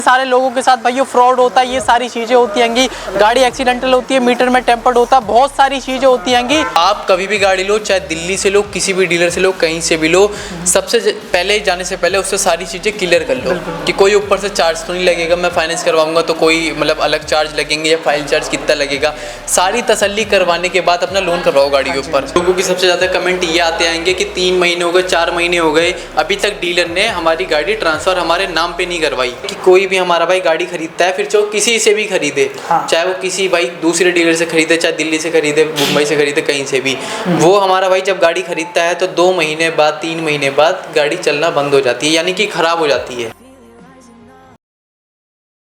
सारे लोगों के साथ भाइयों फ्रॉड होता है, ये सारी चीजें होती हैंगी, गाड़ी एक्सीडेंटल होती है, मीटर में टेम्पर्ड होता है, बहुत सारी चीजें होती हैंगी। आप कभी भी गाड़ी लो, चाहे दिल्ली से लो, किसी भी डीलर से लो, कहीं से भी लो, सबसे पहले जाने से पहले उससे सारी चीजें क्लियर कर लो कि कोई ऊपर से चार्ज तो नहीं लगेगा, मैं फाइनेंस करवाऊंगा तो कोई मतलब अलग चार्ज लगेंगे या फाइल चार्ज कितना लगेगा, सारी तसल्ली करवाने के बाद अपना लोन करवाओ गाड़ी के ऊपर। लोगों की सबसे ज़्यादा कमेंट ये आते आएंगे कि 3 महीने हो गए, 4 महीने हो गए, अभी तक डीलर ने हमारी गाड़ी ट्रांसफ़र हमारे नाम पे नहीं करवाई। कि कोई भी हमारा भाई गाड़ी खरीदता है, फिर चाहे किसी से भी खरीदे, चाहे वो किसी भाई दूसरे डीलर से खरीदे, चाहे दिल्ली से खरीदे, मुंबई से खरीदे, कहीं से भी, वो हमारा भाई जब गाड़ी खरीदता है तो 2 महीने बाद 3 महीने बाद गाड़ी चलना बंद हो जाती है, यानी कि ख़राब हो जाती है।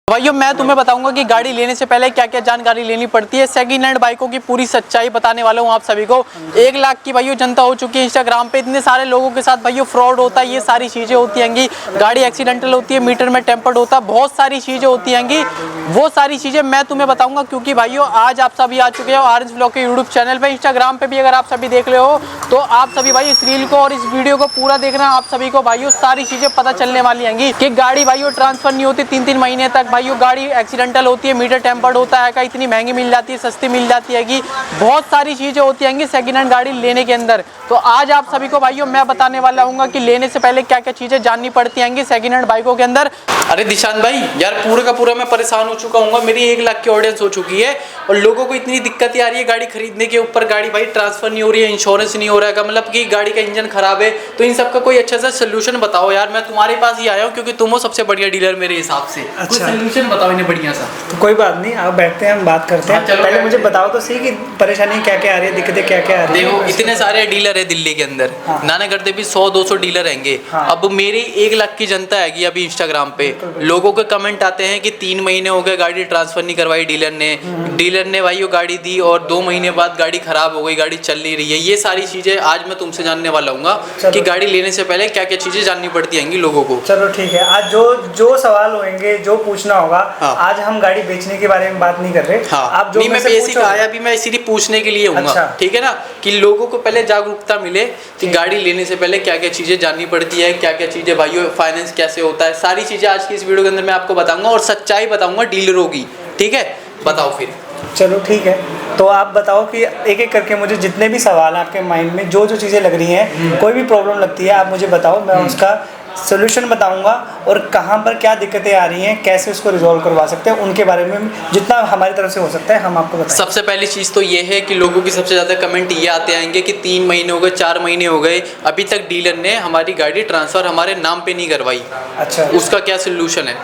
भाइयों मैं तुम्हें बताऊंगा कि गाड़ी लेने से पहले क्या क्या जानकारी लेनी पड़ती है। सेकंड हैंड बाइकों की पूरी सच्चाई बताने वाला हूं आप सभी को। 1 लाख की भाइयों जनता हो चुकी है इंस्टाग्राम पे, इतने सारे लोगों के साथ भाइयों फ्रॉड होता है, ये सारी चीज़ें होती हैंगी, गाड़ी एक्सीडेंटल होती है, मीटर में टेम्पर्ड होता है, बहुत सारी चीज़ें होती हैंगी। वो सारी चीज़ें मैं तुम्हें बताऊँगा, क्योंकि भाइयों आज आप सभी आ चुके हो ऑरेंज व्लॉग के यूट्यूब चैनल पर। इंस्टाग्राम पर भी अगर आप सभी देख रहे हो तो आप सभी भाई इस रील को और इस वीडियो को पूरा देखना, आप सभी को भाइयों सारी चीज़ें पता चलने वाली हैंगी कि गाड़ी भाइयों ट्रांसफ़र नहीं होती 3-3 महीने तक, भाइयों गाड़ी एक्सीडेंटल होती है, मीटर टेम्पर्ड होता है, इतनी महंगी मिल जाती है, सस्ती मिल जाती है कि बहुत सारी चीज़ें होती हैं सेकंड हैंड गाड़ी लेने के अंदर। तो आज आप सभी को भाइयों मैं बताने वाला हूँ कि लेने से पहले क्या क्या चीज़ें जाननी पड़ती हैं सेकंड हैंड बाइकों के अंदर। अरे दिशांत भाई यार, पूरा का पूरा मैं परेशान हो चुका हूँ, मेरी 1 लाख की ऑडियंस हो चुकी है और लोगों को इतनी दिक्कतें आ रही है गाड़ी खरीदने के ऊपर, गाड़ी भाई ट्रांसफर नहीं हो रही है, इंश्योरेंस नहीं हो रहा है, मतलब कि गाड़ी का इंजन खराब है, तो इन सब का कोई अच्छा सा सोल्यूशन बताओ यार। मैं तुम्हारे पास ही आया हूँ क्योंकि तुम हो सबसे बढ़िया डीलर मेरे हिसाब से। अच्छा, सोल्यूशन बताओ इन्हें बढ़िया सा। तो कोई बात नहीं, आप बैठते हैं, हम बात करते हैं। पहले मुझे बताओ तो सही कि परेशानी क्या क्या आ रही है, दिक्कतें क्या क्या आ रही है। देखो इतने सारे डीलर है दिल्ली के अंदर, नाना करते भी 100-200 डीलर रहेंगे। अब मेरी 1 लाख की जनता है अभी इंस्टाग्राम पे, लोगों के कमेंट आते हैं कि 3 महीने हो गए गाड़ी ट्रांसफर नहीं करवाई डीलर ने भाई वो गाड़ी दी और 2 महीने बाद गाड़ी खराब हो गई, गाड़ी चल नहीं रही है। ये सारी चीजें आज मैं तुमसे जानने वाला हूँ कि गाड़ी लेने से पहले क्या क्या चीजें जाननी पड़ती हैं लोगों को। चलो ठीक है, आज जो सवाल होंगे, जो पूछना होगा, आज हम गाड़ी बेचने के बारे में बात नहीं कर रहे। आप जो मैं बेसिक आया भी मैं इसीलिए पूछने के लिए हूँ, ठीक है ना, कि लोगों को पहले जागरूकता मिले कि गाड़ी लेने से पहले क्या क्या चीजें जाननी पड़ती है, क्या क्या चीजें भाइयों फाइनेंस कैसे होता है, सारी चीजें आज की इस वीडियो के अंदर मैं आपको बताऊंगा और सच्चाई बताऊंगा डीलरों की। ठीक है, बताओ फिर। चलो ठीक है, तो आप बताओ कि एक एक करके मुझे जितने भी सवाल हैं आपके माइंड में, जो जो चीज़ें लग रही हैं, कोई भी प्रॉब्लम लगती है आप मुझे बताओ, मैं उसका सोल्यूशन बताऊंगा और कहाँ पर क्या दिक्कतें आ रही हैं, कैसे उसको रिजॉल्व करवा सकते हैं, उनके बारे में जितना हमारी तरफ से हो सकता है हम आपको बताएं। सबसे पहली चीज़ तो ये है कि लोगों की सबसे ज़्यादा कमेंट ये आते आएंगे कि 3 महीने हो गए, 4 महीने हो गए, अभी तक डीलर ने हमारी गाड़ी ट्रांसफ़र हमारे नाम पे नहीं करवाई। अच्छा, उसका क्या सोल्यूशन है?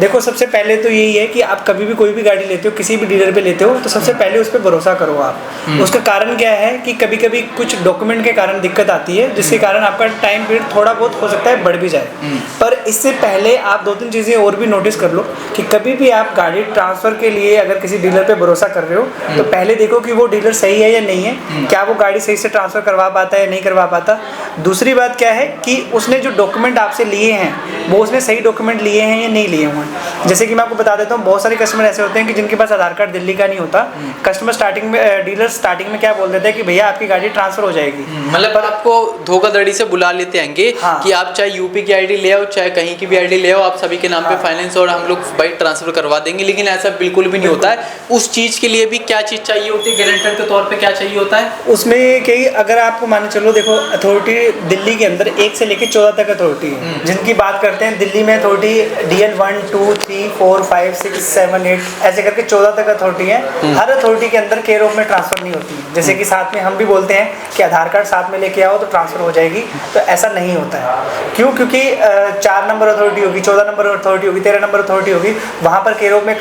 देखो सबसे पहले तो यही है कि आप कभी भी कोई भी गाड़ी लेते हो, किसी भी डीलर पे लेते हो, तो सबसे पहले उस पर भरोसा करो आप। उसका कारण क्या है कि कभी कभी कुछ डॉक्यूमेंट के कारण दिक्कत आती है, जिसके कारण आपका टाइम पीरियड थोड़ा बहुत हो सकता है बढ़ भी जाए। पर इससे पहले आप 2-3 चीज़ें और भी नोटिस कर लो कि कभी भी आप गाड़ी ट्रांसफ़र के लिए अगर किसी डीलर पे भरोसा कर रहे हो तो पहले देखो कि वो डीलर सही है या नहीं है, क्या वो गाड़ी सही से ट्रांसफ़र करवा पाता है या नहीं करवा पाता। दूसरी बात क्या है कि उसने जो डॉक्यूमेंट आपसे लिए हैं वो उसने सही डॉक्यूमेंट लिए हैं या नहीं लिए हुए हैं। जैसे कि मैं आपको बता देता हूँ, बहुत सारे कस्टमर ऐसे होते हैं कि जिनके पास आधार कार्ड दिल्ली का नहीं होता। कस्टमर स्टार्टिंग में डीलर स्टार्टिंग में क्या बोल देते हैं कि भैया आपकी गाड़ी ट्रांसफ़र हो जाएगी, मतलब आपको धोखाधड़ी से बुला लेते हैं कि आप चाहे यूपी की आईडी ले आओ, चाहे कहीं की भी आईडी ले आओ, आप सभी के नाम पे फाइनेंस और हम लोग बाइक ट्रांसफर करवा देंगे। लेकिन ऐसा बिल्कुल भी नहीं होता है। उस चीज़ के लिए भी क्या चीज़ चाहिए होती है, गारंटर के तौर पे क्या चाहिए होता है उसमें कि अगर आपको माने चलो, देखो अथॉरिटी दिल्ली के अंदर 1 से लेकर 14 तक अथॉरिटी है, जिनकी बात करते हैं दिल्ली में अथॉरिटी DL 1, 2, 3, 4, 5, 6, 7, 8 ऐसे करके 14 तक अथॉरिटी है। हर अथॉरिटी के अंदर केयर ऑफ में ट्रांसफ़र नहीं होती है। जैसे कि साथ में हम भी बोलते हैं कि आधार कार्ड साथ में लेके आओ तो ट्रांसफ़र हो जाएगी, तो ऐसा नहीं होता है। क्यों? क्योंकि 4 नंबर अथॉरिटी होगी, 14 नंबर अथॉरिटी होगी, 13 नंबर अथॉरिटी होगी, वहाँ पर केयर ऑफ में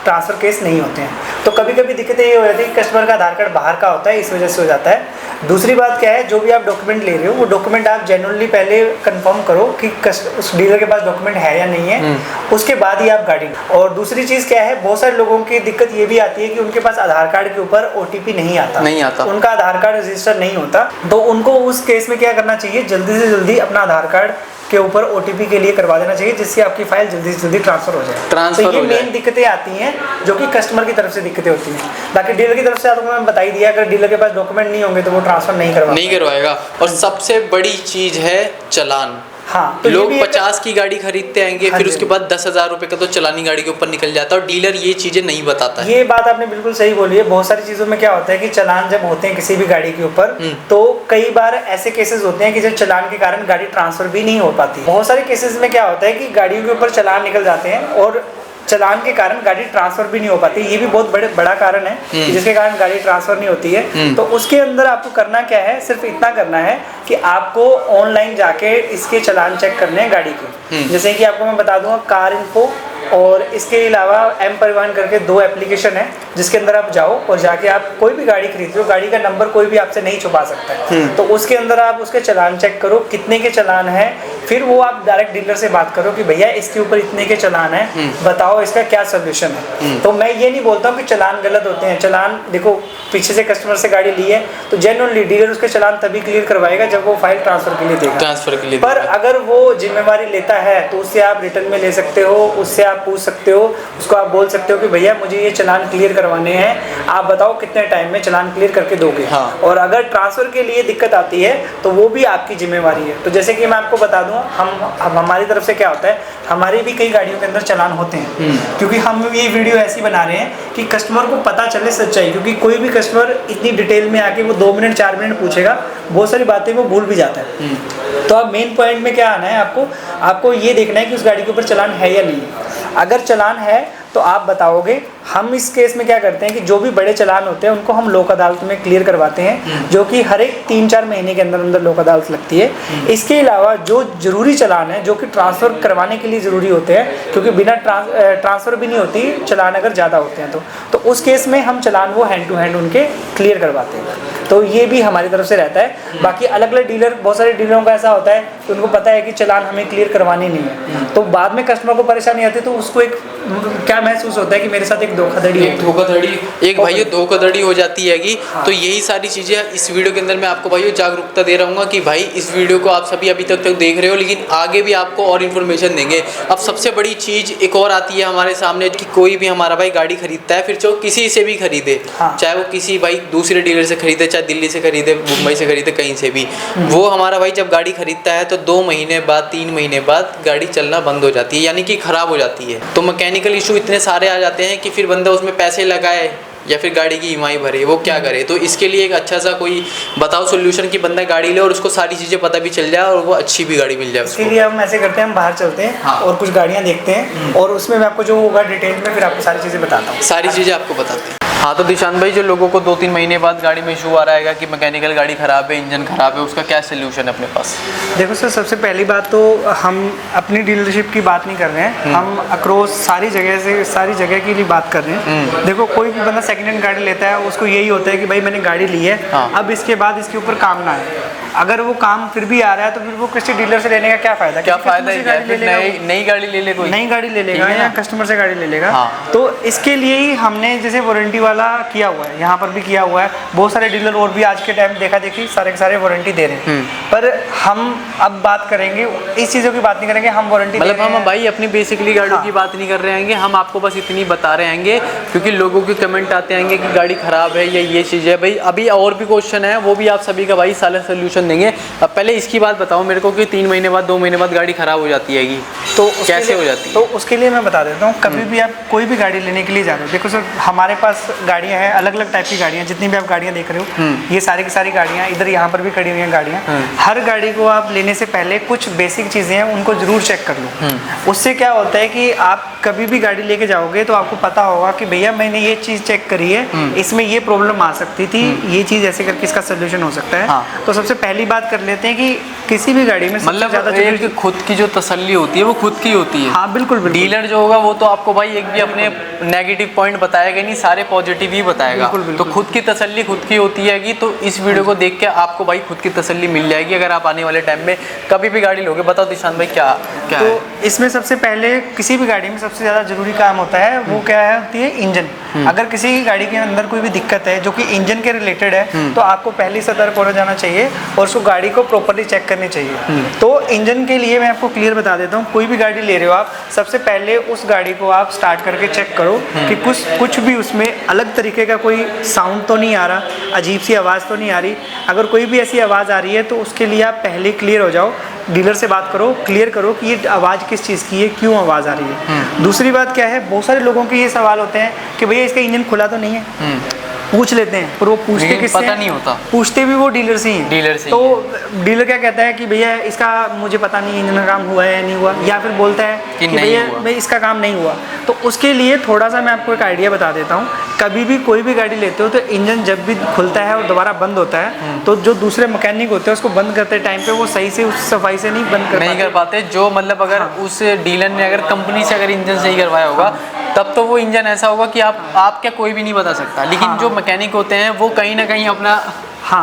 ट्रांसफ़र केस नहीं होते हैं। तो कभी कभी दिक्कतें ये हो जाती है कि कस्टमर का आधार कार्ड बाहर का होता है, इस वजह से हो जाता है। दूसरी बात क्या है, जो भी आप डॉक्यूमेंट ले रहे हो वो डॉक्यूमेंट आप जेन्युइनली पहले कंफर्म करो कि उस डीलर के पास डॉक्यूमेंट है या नहीं है, उसके बाद ही आप गाड़ी। और दूसरी चीज़ क्या है, बहुत सारे लोगों की दिक्कत ये भी आती है कि उनके पास आधार कार्ड के ऊपर OTP नहीं आता, उनका आधार कार्ड रजिस्टर नहीं होता। तो उनको उस केस में क्या करना चाहिए, जल्दी से जल्दी अपना आधार कार्ड के ऊपर OTP के लिए करवा देना चाहिए, जिससे आपकी फाइल जल्दी से जल्दी ट्रांसफर हो जाए। तो ये मेन दिक्कतें आती हैं जो कि कस्टमर की तरफ से दिक्कतें होती हैं। बाकी डीलर की तरफ से आपको मैं बता ही दिया, अगर डीलर के पास डॉक्यूमेंट नहीं होंगे तो वो ट्रांसफर नहीं करवाएगा। और सबसे बड़ी चीज़ है चालान। हाँ, तो ये लोग भी एक- 50 की गाड़ी खरीदते आएंगे, हाँ फिर जी। उसके बाद 10,000 रुपए का तो चलानी गाड़ी के ऊपर निकल जाता है और डीलर ये चीजें नहीं बताता है। ये बात आपने बिल्कुल सही बोली है। बहुत सारी चीज़ों में क्या होता है कि चालान जब होते हैं किसी भी गाड़ी के ऊपर, तो कई बार ऐसे केसेस होते हैं कि जब चालान के कारण गाड़ी ट्रांसफर भी नहीं हो पाती। बहुत सारे केसेस में क्या होता है कि गाड़ियों के ऊपर चालान निकल जाते हैं और चालान के कारण गाड़ी ट्रांसफर भी नहीं हो पाती। ये भी बहुत बड़ा कारण है कि जिसके कारण गाड़ी ट्रांसफर नहीं होती है। तो उसके अंदर आपको करना क्या है, सिर्फ इतना करना है कि आपको ऑनलाइन जाके इसके चालान चेक करने हैं गाड़ी के। जैसे कि आपको मैं बता दूंगा, कार इन्फो और इसके अलावा एम परिवहन करके 2 एप्लीकेशन है, जिसके अंदर आप जाओ और जाके आप कोई भी गाड़ी खरीद लो, गाड़ी का नंबर कोई भी आपसे नहीं छुपा सकता है। तो उसके अंदर आप उसके चालान चेक करो कितने के चालान है, फिर वो आप डायरेक्ट डीलर से बात करो कि भैया इसके ऊपर इतने के चालान है, बताओ इसका क्या सोल्यूशन है। तो मैं ये नहीं बोलता हूँ कि चालान गलत होते हैं। चालान देखो, पीछे से कस्टमर से गाड़ी ली है तो जेन्युइनली डीलर उसके चालान तभी क्लियर करवाएगा जब वो फाइल ट्रांसफर के लिए देगा। ट्रांसफर के लिए पर अगर वो जिम्मेवारी लेता है तो उससे आप रिटर्न में ले सकते हो, उससे आप पूछ सकते हो, उसको आप बोल सकते हो कि भैया मुझे ये चालान क्लियर करवाने हैं, आप बताओ कितने टाइम में चालान क्लियर करके दोगे। हाँ। और अगर ट्रांसफर के लिए दिक्कत आती है तो वो भी आपकी जिम्मेवारी है। तो जैसे कि मैं आपको बता दूं, हम हमारी तरफ से क्या होता है, हमारी भी कई गाड़ियों के अंदर चालान होते हैं, क्योंकि हम ये वीडियो ऐसी बना रहे हैं कि कस्टमर को पता चले सच्चाई। क्योंकि कोई भी कस्टमर इतनी डिटेल में आके वो 2 मिनट 4 मिनट पूछेगा, बहुत सारी बातें वो भूल भी जाता है। तो अब मेन पॉइंट में क्या आना है, आपको ये देखना है कि उस गाड़ी के ऊपर चालान है या नहीं। अगर चालान है तो आप बताओगे। हम इस केस में क्या करते हैं कि जो भी बड़े चालान होते हैं उनको हम लोक अदालत में क्लियर करवाते हैं, जो कि हर एक 3-4 महीने के अंदर अंदर लोक अदालत लगती है। इसके अलावा जो जरूरी चालान है, जो कि ट्रांसफ़र करवाने के लिए ज़रूरी होते हैं, क्योंकि बिना ट्रांसफ़र भी नहीं होती चालान अगर ज़्यादा होते हैं तो उस केस में हम चालान वो हैंड टू हैंड उनके क्लियर करवाते हैं। तो ये भी हमारी तरफ से रहता है। बाकी अलग अलग डीलर, बहुत सारे डीलरों का ऐसा होता है कि उनको पता है कि चालान हमें क्लियर करवानी नहीं है, तो बाद में कस्टमर को परेशानी आती है तो उसको एक क्या महसूस होता है कि मेरे साथ एक धोखाधड़ी भाइयों धोखाधड़ी हो जाती हैगी। तो यही सारी चीज़ें इस वीडियो के अंदर मैं आपको भाइयों जागरूकता दे रहा हूँ कि भाई इस वीडियो को आप सभी अभी तक देख रहे हो, लेकिन आगे भी आपको और इन्फॉर्मेशन देंगे। अब सबसे बड़ी चीज़ एक और आती है हमारे सामने कि कोई भी हमारा भाई गाड़ी खरीदता है, फिर जो किसी से भी खरीदे, चाहे वो किसी भाई दूसरे डीलर से खरीदे, चाहे दिल्ली से खरीदे, मुंबई से खरीदे, कहीं से भी, वो हमारा भाई जब गाड़ी खरीदता है तो 2 महीने बाद 3 महीने बाद गाड़ी चलना बंद हो जाती है, यानी कि ख़राब हो जाती है। तो मैकेनिकल इशू इतने सारे आ जाते हैं कि फिर बंदा उसमें पैसे लगाए या फिर गाड़ी की ईएमआई भरे, वो क्या करे। तो इसके लिए एक अच्छा सा कोई बताओ सोल्यूशन कि बंदा गाड़ी ले और उसको सारी चीज़ें पता भी चल जाए और वो अच्छी भी गाड़ी मिल जाए उसको। इसके लिए हम ऐसे करते हैं, हम बाहर चलते हैं। हाँ। और कुछ गाड़ियाँ देखते हैं और उसमें मैं आपको जो होगा डिटेल में फिर आपको सारी चीज़ें बताता हूँ। सारी चीज़ें आपको बताते हैं। हाँ, तो दिशांत भाई, जो लोगों को 2-3 महीने बाद गाड़ी में इशू आ रहा है कि मैकेनिकल गाड़ी ख़राब है, इंजन ख़राब है, उसका क्या सोल्यूशन है अपने पास? देखो सर, सबसे पहली बात तो हम अपनी डीलरशिप की बात नहीं कर रहे हैं, हम अक्रॉस सारी जगह की लिए बात कर रहे हैं। देखो, कोई भी बंदा सेकंड हैंड गाड़ी लेता है, उसको यही होता है कि भाई मैंने गाड़ी ली है, अब इसके बाद इसके ऊपर काम ना है। अगर वो काम फिर भी आ रहा है तो फिर वो किसी डीलर से लेने का क्या फ़ायदा? क्या फ़ायदा है? नई गाड़ी ले ले, कोई नई गाड़ी ले लेगा या कस्टमर से गाड़ी ले लेगा। तो इसके लिए ही हमने जैसे वारंटी वाला किया हुआ है, यहाँ पर भी किया हुआ है। बहुत सारे डीलर और भी आज के टाइम देखा देखी सारे के सारे वारंटी दे रहे हैं। पर हम अब बात करेंगे, इस चीज़ों की बात नहीं करेंगे, हम वारंटी मतलब हम भाई अपनी बेसिकली गाड़ियों की बात नहीं कर रहे हैं, हम आपको बस इतनी बता रहे हैं, क्योंकि लोगों के कमेंट आते हैं कि गाड़ी ख़राब है या ये चीज़ है। भाई अभी और भी क्वेश्चन है, वो भी आप सभी का भाई सारा सोल्यूशन देंगे। अब पहले इसकी बात बताओ मेरे को कि 3 महीने बाद 2 महीने बाद गाड़ी ख़राब हो जाती है, तो कैसे हो जाती है? तो उसके लिए मैं बता देता हूँ। कभी भी आप कोई भी गाड़ी लेने के लिए जा रहे हो, देखो सर, हमारे पास गाड़ियाँ हैं, अलग अलग टाइप की गाड़ियाँ, जितनी भी आप गाड़ियाँ देख रहे हो, ये सारी की सारी गाड़ियाँ, इधर यहाँ पर भी खड़ी हुई हैं गाड़ियाँ। हर गाड़ी को आप लेने से पहले कुछ बेसिक चीज़ें हैं, उनको ज़रूर चेक कर लो। उससे क्या होता है कि आप कभी भी गाड़ी लेके जाओगे तो आपको पता होगा कि भैया मैंने ये चीज़ चेक करी है, इसमें ये प्रॉब्लम आ सकती थी, ये चीज़ ऐसे करके इसका सोल्यूशन हो सकता है। तो सबसे पहली बात कर लेते हैं कि किसी भी गाड़ी में मतलब ज़्यादा खुद की जो तसल्ली होती है वो खुद की होती है। हाँ, बिल्कुल। डीलर जो होगा वो तो आपको भाई एक भी अपने नेगेटिव पॉइंट बताएगा नहीं, सारे पॉजिटिव ही बताएगा। तो खुद की तसल्ली खुद की होती है कि तो इस वीडियो को देख के आपको भाई खुद की तसल्ली मिल जाएगी अगर आप आने वाले टाइम में कभी भी गाड़ी लोगे। बताओ दिशांत भाई क्या तो है? इसमें सबसे पहले किसी भी गाड़ी में सबसे ज़्यादा जरूरी काम होता है, वो क्या है, होती है इंजन। अगर किसी की गाड़ी के अंदर कोई भी दिक्कत है जो कि इंजन के रिलेटेड है, तो आपको पहले सतर्क हो जाना चाहिए और उसको गाड़ी को प्रॉपर्ली चेक करनी चाहिए। तो इंजन के लिए मैं आपको क्लियर बता देता हूँ, कोई भी गाड़ी ले रहे हो आप, सबसे पहले उस गाड़ी को आप स्टार्ट करके चेक करो कि कुछ भी उसमें अलग तरीके का कोई साउंड तो नहीं आ रहा, अजीब सी आवाज़ तो नहीं आ रही। अगर कोई भी ऐसी आवाज़ आ रही है तो उसके लिए आप पहले क्लियर हो जाओ, डीलर से बात करो, क्लियर करो कि ये आवाज़ किस चीज़ की है, क्यों आवाज़ आ रही है। दूसरी बात क्या है, बहुत सारे लोगों के ये सवाल होते हैं कि भैया इसका इंजन खुला तो नहीं है, पूछ लेते हैं, पर वो पूछते किससे पता नहीं होता, पूछते भी वो डीलर से ही हैं। डीलर से। तो डीलर क्या कहता है कि भैया इसका मुझे पता नहीं इंजन का काम हुआ है या नहीं हुआ, या फिर बोलता है कि भैया भाई इसका काम नहीं हुआ। तो उसके लिए थोड़ा सा मैं आपको एक आइडिया बता देता हूँ। कभी भी कोई भी गाड़ी लेते हो तो इंजन जब भी खुलता है और दोबारा बंद होता है तो जो दूसरे मैकेनिक होते हैं उसको बंद करते टाइम पे वो सही से उस सफाई से नहीं बंद कर पाते। जो मतलब अगर उस डीलर ने अगर कंपनी से अगर इंजन सही करवाया होगा तब तो वो इंजन ऐसा होगा कि आप क्या कोई भी नहीं बता सकता। लेकिन जो मैकेनिक होते हैं वो कहीं ना कहीं अपना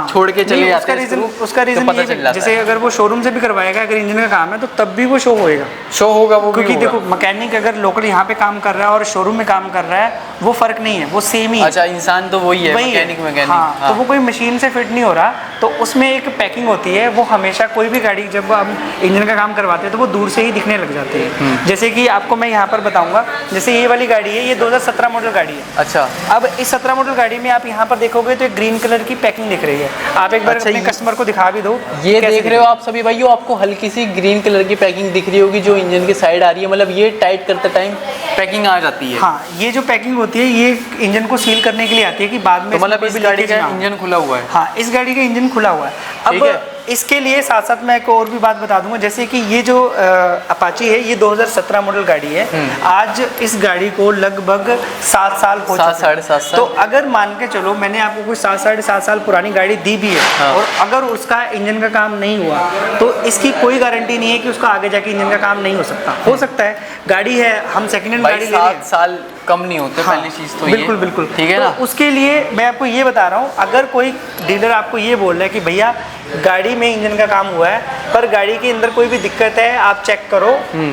छोड़ के चले जाते हैं। उसका रीजन ये है, जैसे अगर वो शोरूम से भी करवाएगा अगर इंजन का काम है तो तब भी वो शो होगा वो, क्योंकि देखो मैकेनिक अगर लोकल यहाँ पे काम कर रहा है और शोरूम में काम कर रहा है वो फर्क नहीं है, वो सेम ही है। अच्छा, इंसान तो वही है, मैकेनिक। हाँ, तो वो कोई मशीन से फिट नहीं हो रहा, तो उसमें एक पैकिंग होती है। वो हमेशा कोई भी गाड़ी जब हम इंजन का काम करवाते हैं तो वो दूर से ही दिखने लग जाती है। जैसे कि आपको मैं यहाँ पर बताऊंगा, जैसे ये वाली गाड़ी है, ये 2017 मॉडल गाड़ी है। अच्छा, अब इस 17 मॉडल गाड़ी में आप यहाँ पर देखोगे तो एक ग्रीन कलर की पैकिंग दिख रही है। आप एक बार अपने कस्टमर को दिखा भी दो, ये देख रहे हो आप सभी भाइयों, आपको हल्की सी ग्रीन कलर की पैकिंग दिख रही होगी जो इंजन की साइड आ रही है। मतलब ये टाइट करते टाइम पैकिंग आ जाती है। हाँ, ये जो पैकिंग होती है ये इंजन को सील करने के लिए आती है कि बाद में तो मतलब इस गाड़ी का इंजन खुला हुआ है। हाँ, इस गाड़ी का इंजन खुला हुआ है। अब इसके लिए साथ साथ मैं एक और भी बात बता दूंगा, जैसे कि ये जो अपाची है ये 2017 मॉडल गाड़ी है। आज इस गाड़ी को लगभग 7 साल हो चुके हैं, 7 साल। तो अगर मान के चलो मैंने आपको कोई 7 साल पुरानी गाड़ी दी भी है और अगर उसका इंजन का काम नहीं हुआ तो इसकी कोई गारंटी नहीं है कि उसका आगे जाके इंजन का काम नहीं हो सकता है। गाड़ी है, हम सेकंड हैंड गाड़ी ले रहे हैं, 7 साल कम नहीं होते। हाँ, पहली चीज़ तो बिल्कुल बिल्कुल ठीक है ना। तो उसके लिए मैं आपको ये बता रहा हूँ, अगर कोई डीलर आपको ये बोल रहा है कि भैया गाड़ी में इंजन का काम हुआ है पर गाड़ी के अंदर कोई भी दिक्कत है आप चेक करो,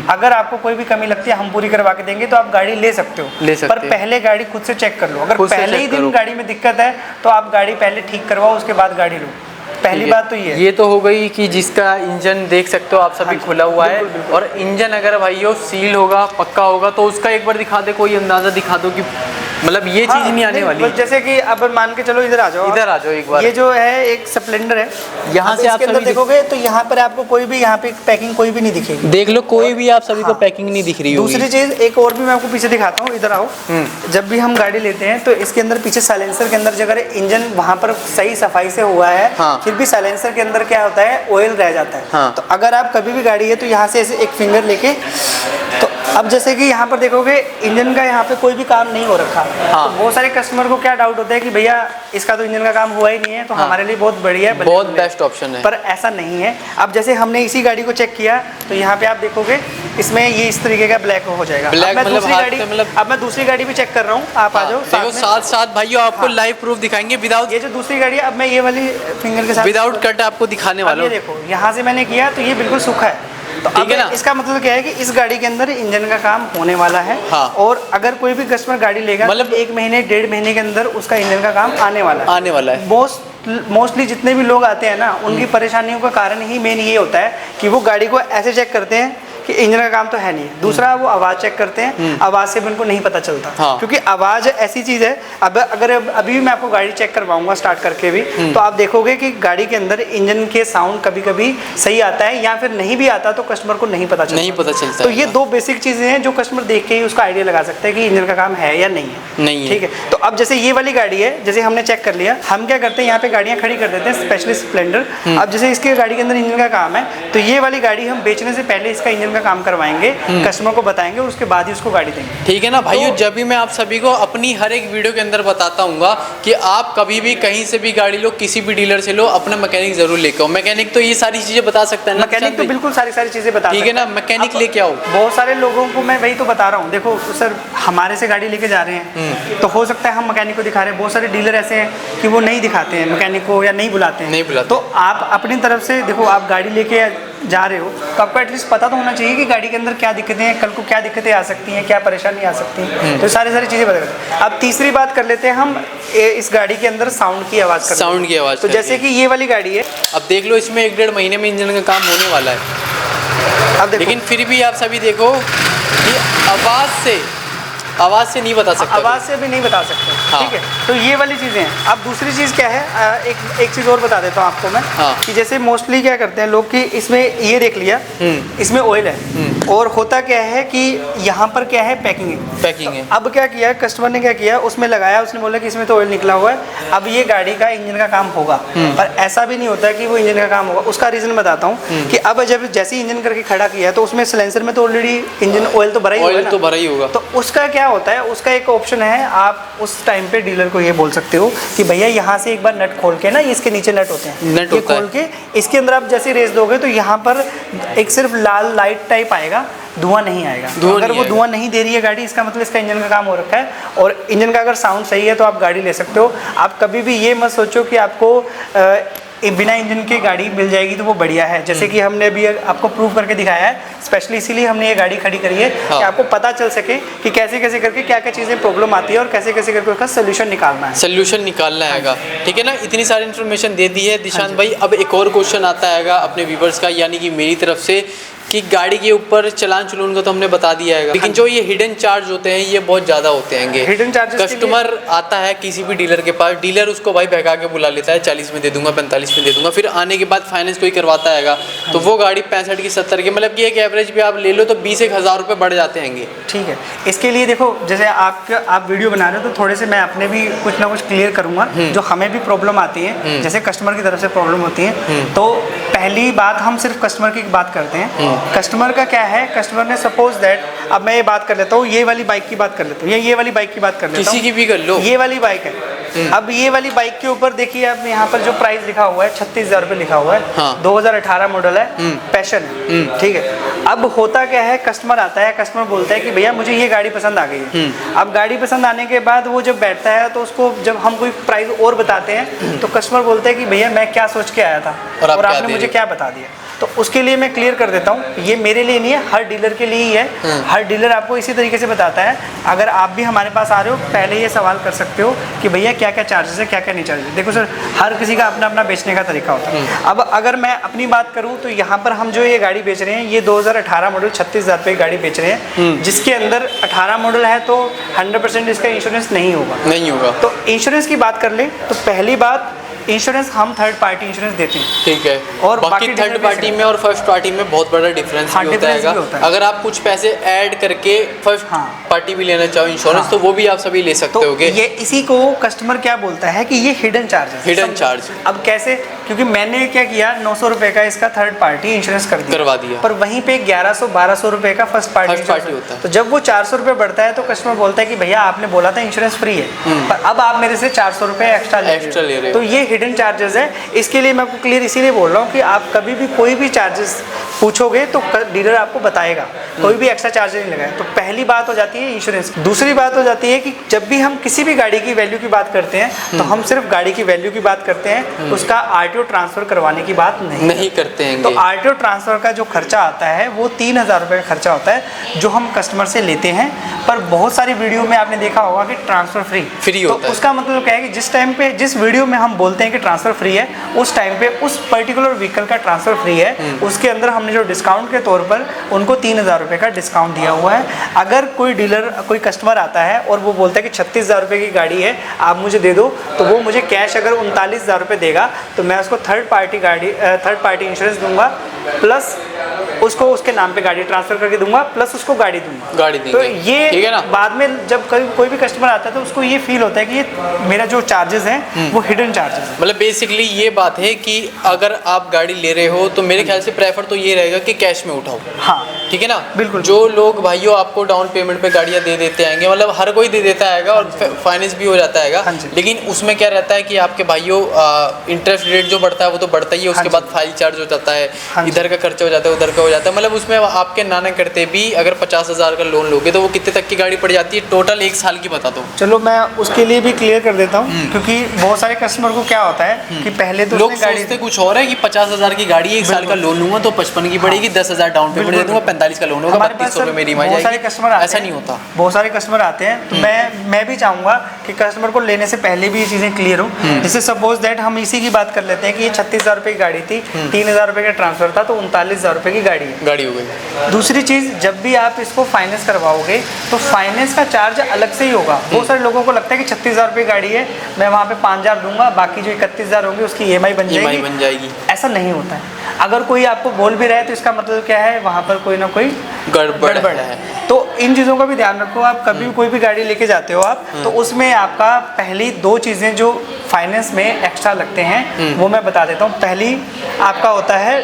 अगर आपको कोई भी कमी लगती है हम पूरी करवा के देंगे, तो आप गाड़ी ले सकते हो। पर पहले गाड़ी खुद से चेक कर लो। अगर पहले ही दिन गाड़ी में दिक्कत है तो आप गाड़ी पहले ठीक करवाओ, उसके बाद गाड़ी लो। पहली बात तो ये तो हो गई कि जिसका इंजन देख सकते हो आप सभी खुला हुआ है। और इंजन अगर भाइयों सील होगा, पक्का होगा, तो उसका एक बार दिखा दे, कोई अंदाजा दिखा दो कि मतलब ये चीज नहीं आने वाली। जैसे कि अब मान के चलो इधर आ जाओ एक बार। ये जो है एक स्प्लेंडर है, यहाँ से आप अंदर देखोगे तो यहाँ पर आपको कोई भी यहाँ पे पैकिंग कोई भी नहीं दिखेगी। देख लो, कोई भी आप सभी को पैकिंग नहीं दिख रही होगी। दूसरी चीज एक और भी मैं आपको पीछे दिखाता हूँ, इधर आओ। जब भी हम गाड़ी लेते हैं तो इसके अंदर पीछे साइलेंसर के अंदर अगर इंजन वहाँ पर सही सफाई से हुआ है, फिर भी साइलेंसर के अंदर क्या होता है, ऑयल रह जाता है। तो अगर आप कभी भी गाड़ी है तो यहाँ से ऐसे एक फिंगर लेके, तो अब जैसे कि यहाँ पर देखोगे इंजन का यहाँ पे कोई भी काम नहीं हो रखा। तो बहुत सारे कस्टमर को क्या डाउट होता है कि भैया इसका तो इंजन का काम हुआ ही नहीं है, तो हमारे लिए बहुत बढ़िया है, बहुत बेस्ट ऑप्शन है। पर ऐसा नहीं है। अब जैसे हमने इसी गाड़ी को चेक किया तो यहाँ पे आप देखोगे इसमें ये इस तरीके का ब्लैक हो जाएगा। अब मैं दूसरी गाड़ी भी चेक कर रहा हूँ, आप आ जाओ साथ भाइयों, आपको लाइव प्रूफ दिखाएंगे विदाउट। ये जो दूसरी गाड़ी है, अब मैं ये वाली फिंगर के साथ विदाउट कट आपको दिखाने वाला हूँ। देखो यहाँ से मैंने किया तो ये बिल्कुल सूखा है। तो अब इसका मतलब क्या है कि इस गाड़ी के अंदर इंजन का काम होने वाला है। और अगर कोई भी कस्टमर गाड़ी लेगा मतलब 1 महीने 1.5 महीने के अंदर उसका इंजन का काम आने वाला है। मोस्टली जितने भी लोग आते हैं ना, उनकी परेशानियों का कारण ही मेन ये होता है कि वो गाड़ी को ऐसे चेक करते हैं कि इंजन का काम तो है नहीं। दूसरा वो आवाज़ चेक करते हैं, आवाज़ से भी उनको नहीं पता चलता। क्योंकि आवाज़ ऐसी चीज़ है, अब अगर अभी भी मैं आपको गाड़ी चेक करवाऊंगा स्टार्ट करके भी, तो आप देखोगे कि गाड़ी के अंदर इंजन के साउंड कभी कभी सही आता है या फिर नहीं भी आता, तो कस्टमर को नहीं पता चलता। तो ये 2 बेसिक चीज़ें हैं जो कस्टमर देख के ही उसका आइडिया लगा सकता है कि इंजन का काम है या नहीं है। ठीक है, तो अब जैसे ये वाली गाड़ी है, जैसे हमने चेक कर लिया, हम क्या करते हैं यहाँ पे गाड़ियाँ खड़ी कर देते हैं, स्पेशली स्प्लेंडर। अब जैसे इसके गाड़ी के अंदर इंजन का काम है, तो ये वाली गाड़ी हम बेचने से पहले इसका इंजन का काम करवाएंगे, कस्टमर को बताएंगे और उसके बाद ही उसको गाड़ी देंगे। ठीक है ना भाइयों। तो जब भी मैं आप सभी को अपनी हर एक वीडियो के अंदर बताता हूँ कि आप कभी भी कहीं से भी गाड़ी लो, किसी भी डीलर से लो, अपना मैकेनिक जरूर लेके आओ। मैकेनिक तो ये सारी चीजें बता सकता है ना, मैकेनिक तो बिल्कुल सारी चीजें बता सकता है। ठीक है ना, मैकेनिक लेके आओ। बहुत सारे लोगों को मैं वही तो बता रहा हूँ, देखो सर हमारे से गाड़ी लेके जा रहे हैं तो हो सकता है हम मैकेनिक को दिखा रहे हैं, बहुत सारे डीलर ऐसे हैं कि वो नहीं दिखाते हैं मैकेनिक को या नहीं बुलाते हैं। तो आप अपनी तरफ से देखो, आप गाड़ी लेके जा रहे हो तो आपको एटलीस्ट पता तो होना चाहिए कि गाड़ी के अंदर क्या दिक्कतें हैं, कल को क्या दिक्कतें आ सकती हैं, क्या परेशानी आ सकती हैं, तो सारी चीज़ें पता करते हैं। अब तीसरी बात कर लेते हैं हम इस गाड़ी के अंदर साउंड की आवाज़। साउंड की आवाज़ तो जैसे कि ये वाली गाड़ी है, अब देख लो इसमें 1-1.5 महीने में इंजन का काम होने वाला है, अब देखो लेकिन फिर भी आप सभी देखो कि आवाज़ से नहीं बता सकते, आवाज़ से भी नहीं बता सकते। हाँ। ठीक है, तो ये वाली चीज़ें हैं। अब दूसरी चीज़ क्या है, एक चीज़ और बता देता हूँ आपको मैं। हाँ। कि जैसे मोस्टली क्या करते हैं लोग कि इसमें ये देख लिया, इसमें ऑयल है और होता क्या है कि यहाँ पर क्या है, पैकिंग है। अब क्या किया कस्टमर ने, क्या किया उसमें लगाया, उसने बोला कि इसमें तो ऑयल निकला हुआ है, अब ये गाड़ी का इंजन का काम होगा। पर ऐसा भी नहीं होता है कि वो इंजन का काम होगा। उसका रीज़न बताता हूँ कि अब जब जैसे इंजन करके खड़ा किया है तो उसमें सिलेंसर में तो ऑलरेडी इंजन ऑयल तो भरा ही होगा, ऑयल तो भरा ही होगा। तो उसका क्या होता है, उसका एक ऑप्शन है, आप उस टाइम पे डीलर को ये बोल सकते हो कि भैया यहाँ से एक बार नट खोल के ना, ये इसके नीचे नट होते हैं, नट ये होता खोल के इसके अंदर आप जैसे रेस दोगे तो यहाँ पर एक सिर्फ लाल लाइट टाइप आएगा, धुआं नहीं आएगा। तो अगर वो धुआं नहीं दे रही है गाड़ी, इसका मतलब इसका इंजन का काम हो रखा है। और इंजन का अगर साउंड सही है तो आप गाड़ी ले सकते हो। आप कभी भी ये मत सोचो कि आपको बिना इंजन के गाड़ी मिल जाएगी तो वो बढ़िया है। जैसे कि हमने अभी आपको प्रूव करके दिखाया है, स्पेशली इसीलिए हमने ये गाड़ी खड़ी करी है। हाँ। कि आपको पता चल सके कि कैसे कैसे करके क्या क्या चीज़ें प्रॉब्लम आती है और कैसे कैसे करके उसका सोल्यूशन निकालना है। सोल्यूशन निकालना हैगा, ठीक है ना। इतनी सारी इन्फॉर्मेशन दे दी है दिशांत भाई। अब एक और क्वेश्चन आता हैगा अपने व्यूवर्स का, यानी कि मेरी तरफ से, कि गाड़ी के ऊपर चलान चुलान का तो हमने बता दिया है, लेकिन जो ये हिडन चार्ज होते हैं ये बहुत ज़्यादा होते हैं। हिडन चार्जेस कस्टमर आता है किसी भी डीलर के पास, डीलर उसको भाई बहका के बुला लेता है, 40 में दे दूंगा, 45 में दे दूंगा, फिर आने के बाद फाइनेंस कोई करवाता हैगा तो वो गाड़ी 65 की 70 की, मतलब कि एक एवरेज भी आप ले लो तो 20-1 रुपये बढ़ जाते हैं। ठीक है, इसके लिए देखो जैसे आप वीडियो बना रहे हो तो थोड़े से मैं अपने भी कुछ ना कुछ क्लियर करूंगा जो हमें भी प्रॉब्लम आती है, जैसे कस्टमर की तरफ से प्रॉब्लम होती है। तो पहली बात हम सिर्फ कस्टमर की बात करते हैं। कस्टमर का क्या है, कस्टमर ने सपोज दैट, अब मैं ये बात कर लेता हूँ, ये वाली बाइक की बात कर लेता हूँ, या ये वाली बाइक की बात कर लेता हूँ, किसी की भी कर लो, ये वाली बाइक है। अब ये वाली बाइक के ऊपर देखिए, अब यहाँ पर जो प्राइस लिखा हुआ है 36,000 रुपये लिखा हुआ है। हाँ। 2018 मॉडल है, पैशन है, ठीक है। अब होता क्या है, कस्टमर आता है, कस्टमर बोलता है कि भैया मुझे ये गाड़ी पसंद आ गई है। अब गाड़ी पसंद आने के बाद वो जब बैठता है तो उसको जब हम कोई प्राइस और बताते हैं तो कस्टमर बोलता है कि भैया मैं क्या सोच के आया था और आपने मुझे क्या बता दिया। तो उसके लिए मैं क्लियर कर देता हूँ, ये मेरे लिए नहीं है, हर डीलर के लिए ही है। हर डीलर आपको इसी तरीके से बताता है। अगर आप भी हमारे पास आ रहे हो, पहले ये सवाल कर सकते हो कि भैया क्या क्या चार्जेस है, क्या क्या नहीं चार्जेस। देखो सर, हर किसी का अपना अपना बेचने का तरीका होता है। अब अगर मैं अपनी बात करूँ तो यहाँ पर हम जो ये गाड़ी बेच रहे हैं, ये 2018 मॉडल 36,000 रुपये की गाड़ी बेच रहे हैं, जिसके अंदर 18 मॉडल है तो 100% इसका इंश्योरेंस नहीं होगा। तो इंश्योरेंस की बात कर ले तो पहली बात, इंश्योरेंस हम थर्ड पार्टी इंश्योरेंस देते हैं, ठीक है। और बाकी थर्ड पार्टी में और फर्स्ट पार्टी में बहुत बड़ा डिफरेंस भी होता है। अगर आप कुछ पैसे ऐड करके फर्स्ट पार्टी भी लेना चाहो इंश्योरेंस, तो वो भी आप सभी ले सकते होगे। ये इसी को कस्टमर क्या बोलता है कि ये हिडन चार्ज है, हिडन चार्ज। अब कैसे, क्योंकि मैंने क्या किया, 900 रुपये का इसका थर्ड पार्टी इंश्योरेंस करवा दिया, पर वहीं पे 1100-1200 रुपये का फर्स्ट पार्टी होता है। तो जब वो 400 रुपये बढ़ता है तो कस्टमर बोलता है कि भैया आपने बोला था इंश्योरेंस फ्री है, पर अब आप मेरे से 400 रुपये एक्स्ट्रा ले रहे हो, तो ये हिडन चार्जेस है। इसके लिए मैं आपको क्लियर इसीलिए बोल रहा हूँ कि आप कभी भी कोई भी चार्जेस पूछोगे तो डीलर आपको बताएगा, कोई भी एक्स्ट्रा चार्ज नहीं लगाए। तो पहली बात हो जाती है इंश्योरेंस। दूसरी बात हो जाती है कि जब भी हम किसी भी गाड़ी की वैल्यू की बात करते हैं तो हम सिर्फ गाड़ी की वैल्यू की बात करते हैं, उसका आरटीओ ट्रांसफर करवाने की बात नहीं करते हैं। तो आरटीओ ट्रांसफर का जो खर्चा आता है वो 3,000 रुपये का खर्चा होता है जो हम कस्टमर से लेते हैं। पर बहुत सारी वीडियो में आपने देखा होगा कि ट्रांसफर फ्री होता है। उसका मतलब क्या है कि जिस टाइम पे, जिस वीडियो में हम बोलते हैं कि ट्रांसफर फ्री है, उस टाइम पे उस पर्टिकुलर व्हीकल का ट्रांसफर फ्री है। उसके अंदर हमने जो डिस्काउंट के तौर पर उनको 3,000 रुपये का डिस्काउंट दिया हुआ है। अगर कोई डीलर, कोई कस्टमर आता है और वो बोलता है कि 36,000 रुपये की गाड़ी है, आप मुझे दे दो, तो वो मुझे कैश अगर 39,000 रुपये देगा तो मैं उसको थर्ड पार्टी इंश्योरेंस दूंगा, प्लस उसको उसके नाम पे गाड़ी ट्रांसफर करके दूंगा, प्लस उसको गाड़ी दूंगा। तो ये बाद में जब कोई भी कस्टमर आता है तो उसको ये फील होता है कि ये मेरा जो चार्जेस हैं वो हिडन चार्जेस है। मतलब बेसिकली ये बात है कि अगर आप गाड़ी ले रहे हो तो मेरे ख्याल से प्रेफर तो ये रहेगा कि कैश में उठाओ। हाँ, ठीक है ना। बिल्कुल। जो लोग भाइयों आपको डाउन पेमेंट पे गाड़ियाँ दे देते आएंगे, मतलब हर कोई दे देता है और फाइनेंस भी हो जाता है, लेकिन उसमें क्या रहता है कि आपके भाइयों इंटरेस्ट रेट जो बढ़ता है वो तो बढ़ता ही है, उसके बाद फाइल चार्ज हो जाता है, इधर का खर्चा हो जाता है, उधर का हो जाता है। मतलब उसमें आपके नाना करते भी अगर 50,000 का लोन लोगे तो वो कितने तक की गाड़ी पड़ जाती है टोटल 1 साल की, बता दो। चलो मैं उसके लिए भी क्लियर कर देता हूँ, क्योंकि बहुत सारे कस्टमर को क्या होता है कि पहले तो लोग सोचते कुछ और है कि 50,000 की गाड़ी 1 साल का लोन लूंगा तो 55 55 की पड़ेगी, 10,000 डाउन पेमेंट दे दूंगा, 45 का लोन होगा, हमारे पास 3200 में मेरी बहुत सारे कस्टमर आते हैं, ऐसा नहीं होता। बहुत सारे कस्टमर आते हैं, तो मैं भी चाहूँगा कि कस्टमर को लेने से पहले भी ये चीज़ें क्लियर हो। जैसे सपोज दैट हम इसी की बात कर लेते हैं कि ये 36,000 रुपये की गाड़ी थी, 3,000 रुपये का ट्रांसफर था, तो 39,000 रुपये की गाड़ी है, गाड़ी हो गई। दूसरी चीज़, जब भी आप इसको फाइनेंस करवाओगे तो फाइनेंस का चार्ज अलग से ही होगा। बहुत सारे लोगों को लगता है कि 36,000 रुपये गाड़ी है, मैं वहाँ पे 5,000 दूंगा, बाकी जो 31,000 होंगे उसकी EMI बन जाएगी। ऐसा नहीं होता है। अगर कोई आपको बोल भी रहा है तो इसका मतलब क्या है, वहाँ पर कोई ना कोई गड़बड़ है। तो इन चीज़ों का भी ध्यान रखो। आप कभी भी कोई भी गाड़ी लेके जाते हो आप, तो उसमें आपका पहली 2 चीज़ें जो फाइनेंस में एक्स्ट्रा लगते हैं वो मैं बता देता हूँ। पहली आपका होता है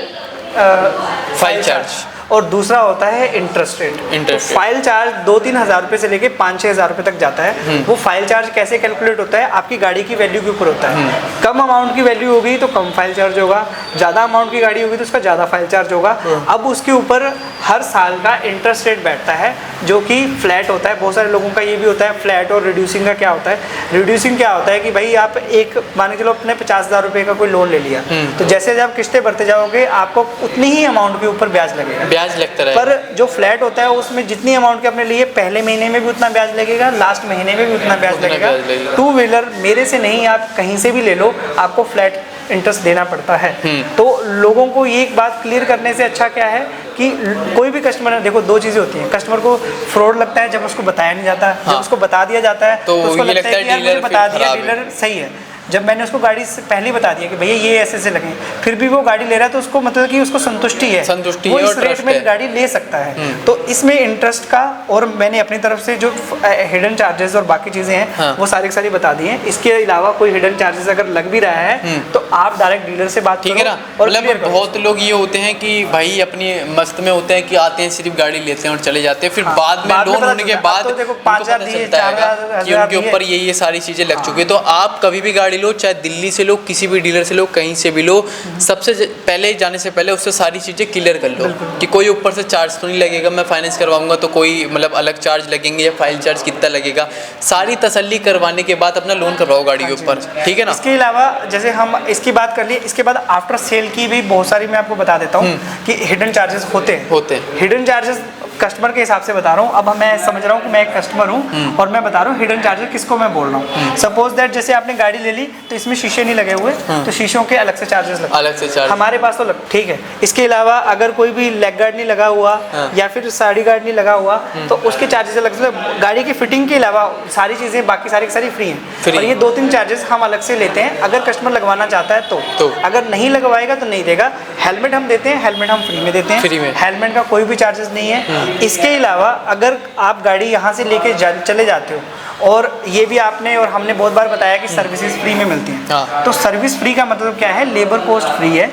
फाइल चार्ज, और दूसरा होता है इंटरेस्ट रेट। तो फाइल चार्ज 2-3 हज़ार रुपये से लेके 5-6 हज़ार रुपये तक जाता है। वो फाइल चार्ज कैसे कैलकुलेट होता है, आपकी गाड़ी की वैल्यू के ऊपर होता है। कम अमाउंट की वैल्यू होगी तो कम फाइल चार्ज होगा, ज़्यादा अमाउंट की गाड़ी होगी तो उसका ज़्यादा फाइल चार्ज होगा। अब उसके ऊपर हर साल का इंटरेस्ट रेट बैठता है जो कि फ्लैट होता है। बहुत सारे लोगों का ये भी होता है फ्लैट। और रिड्यूसिंग का क्या होता है, रिड्यूसिंग क्या होता है कि भाई आप एक मान के चलो अपने 50,000 रुपये का कोई लोन ले लिया, तो जैसे जब किस्तें भरते जाओगे आपको उतनी ही अमाउंट के ऊपर ब्याज लगेगा, ब्याज लगता है। पर जो फ्लैट होता है उसमें जितनी अमाउंट के आपने लिए, पहले महीने में भी उतना ब्याज लगेगा, लास्ट महीने में भी उतना ब्याज लगेगा। 2 व्हीलर मेरे से नहीं, आप कहीं से भी ले लो, आपको फ्लैट इंटरेस्ट देना पड़ता है। तो लोगों को ये एक बात क्लियर करने से अच्छा क्या है कि कोई भी कस्टमर है, देखो 2 चीज़ें होती हैं। कस्टमर को फ्रॉड लगता है जब उसको बताया नहीं जाता, जब उसको बता दिया जाता है तो उसको लगता है कि यार मुझे बता दिया, डीलर सही है। जब मैंने उसको गाड़ी से पहले ही बता दिया कि भैया ये ऐसे लगे, फिर भी वो गाड़ी ले रहा है, तो उसको मतलब कि उसको संतुष्टि है, वो इस रेट में गाड़ी ले सकता है। तो इसमें इंटरेस्ट का, और मैंने अपनी तरफ से जो हिडन चार्जेस और बाकी चीज़ें हैं वो सारी सारी बता दी हैं। इसके अलावा कोई हिडन चार्जेस अगर लग भी रहा है तो आप डायरेक्ट डीलर से बात करो। ठीक है ना। और बहुत लोग ये होते हैं कि भाई अपनी मस्त में होते हैं कि आते हैं सिर्फ गाड़ी लेते हैं और चले जाते हैं, फिर बाद में लोन होने के बाद देखो 5,000 दिए, 4,000 कि उनके ऊपर ये सारी चीज़ें लग चुकी है। तो आप कभी भी गाड़ी लो, चाहे दिल्ली से लो, किसी भी डीलर से लो, कहीं से भी लो, सबसे पहले जाने से पहले उससे सारी चीज़ें क्लियर कर लो कि कोई ऊपर से चार्ज तो नहीं लगेगा, मैं फाइनेंस करवाऊंगा तो कोई मतलब अलग चार्ज लगेंगे या फाइल चार्ज कितना लगेगा, सारी तसल्ली करवाने के बाद अपना लोन करवाओ गाड़ी के ऊपर। ठीक है ना। इसके अलावा जैसे हम इसकी बात कर लिए, इसके बाद आफ्टर सेल की भी बहुत सारी मैं आपको बता देता हूँ कि हिडन चार्जेस होते हैं। हिडन चार्जेस कस्टमर के हिसाब से बता रहा हूँ। अब मैं समझ रहा हूँ कि मैं एक कस्टमर हूँ और मैं बता रहा हूँ हिडन चार्जेस किसको मैं बोल रहा हूँ। सपोज दैट जैसे आपने गाड़ी ले ली तो इसमें शीशे नहीं लगे हुए, तो शीशों के अलग से चार्जेस लगते हैं, अलग से चार्ज हमारे पास तो ठीक है। इसके अलावा अगर कोई भी लेग गार्ड नहीं लगा हुआ या फिर साड़ी गार्ड नहीं लगा हुआ तो उसके चार्जेस अलग से। गाड़ी की फिटिंग के अलावा सारी चीज़ें बाकी सारी फ्री हैं, और ये 2-3 चार्जेस हम अलग से लेते हैं अगर कस्टमर लगवाना चाहता है तो। अगर नहीं लगवाएगा तो नहीं देगा। हेलमेट हम देते हैं, हेलमेट हम फ्री में देते हैं, हेलमेट का कोई भी चार्जेस नहीं है। इसके अलावा अगर आप गाड़ी यहाँ से लेके चले जाते हो, और ये भी आपने और हमने बहुत बार बताया कि सर्विसेज फ्री में मिलती हैं, तो सर्विस फ्री का मतलब क्या है, लेबर कॉस्ट फ्री है,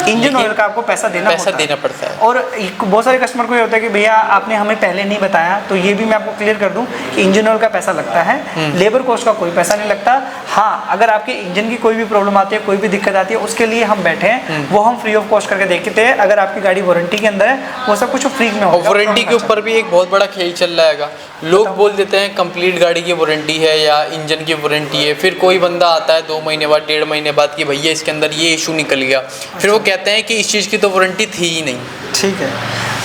इंजन ऑयल का आपको पैसा देना पड़ता है। और बहुत सारे कस्टमर को ये होता है कि भैया आपने हमें पहले नहीं बताया, तो ये भी मैं आपको क्लियर कर दूं कि इंजन ऑयल का पैसा लगता है, लेबर कॉस्ट का कोई पैसा नहीं लगता। हाँ, अगर आपके इंजन की कोई भी प्रॉब्लम आती है, कोई भी दिक्कत आती है, उसके लिए हम बैठे हैं, वो हम फ्री ऑफ कॉस्ट करके देखते हैं। अगर आपकी गाड़ी वारंटी के अंदर है वो सब कुछ फ्री में होगा। वारंटी के ऊपर भी एक बहुत बड़ा खेल चल रहा है। लोग बोल देते हैं कंप्लीट गाड़ी की वारंटी है या इंजन की वारंटी है, फिर कोई बंदा आता है 2 महीने बाद, 1.5 महीने बाद कि भैया इसके अंदर ये इशू निकल गया, फिर वो कहते हैं कि इस चीज़ की तो वारंटी थी ही नहीं। ठीक है,